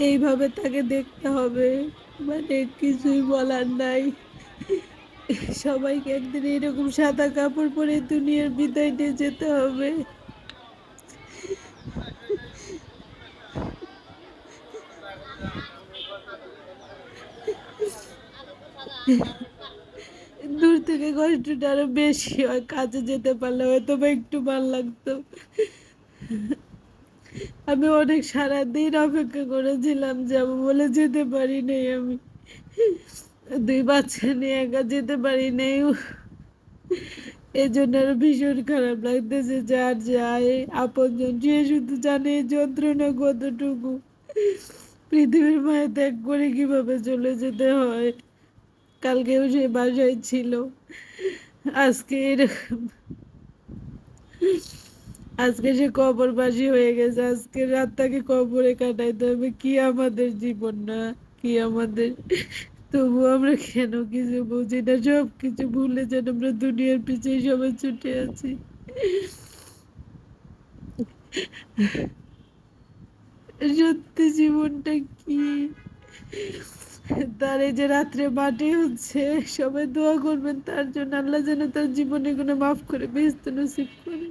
এইভাবে তাকে দেখতে হবে, মানে কিছুই বলার নাই। সবাইকে একদিন এরকম সাদা কাপড় পরে দুনিয়ার বিদায় নিয়ে যেতে হবে। দূর থেকে কষ্টটা আরো বেশি হয়, কাজে যেতে পারলে হয়তো বা একটু ভালো লাগতো। আমি অনেক সারাদিন অপেক্ষা করেছিলাম, যাবো বলে যেতে পারি নাই আমি। দুই বাচ্চা নিয়ে একা যেতে পারি নাই। এই জন্য আরো ভীষণ খারাপ লাগতেছে। যার যায় আপনজন সে শুধু জানে এই যন্ত্রণা কতটুকু, পৃথিবীর মায়া ত্যাগ করে কিভাবে চলে যেতে হয়। কালকেও সে বাসায় ছিল, আজকে এরকম, আজকে সে কবরবাসী হয়ে গেছে। আজকে রাতটাকে কবরে কাটাইতে হবে। কি আমাদের জীবন না, কি আমাদের। তবু আমরা কেন কিছু বুঝি না, সব কিছু ভুলে যেন আমরা দুনিয়ার পিছিয়ে সবাই ছুটে আছি। সত্যি জীবনটা কি। তার এই যে রাত্রে মাটি হচ্ছে, সবাই দোয়া করবেন তার জন্য, আল্লাহ যেন তার জীবনে কোনো মাফ করে বেহেশত নসিব করে।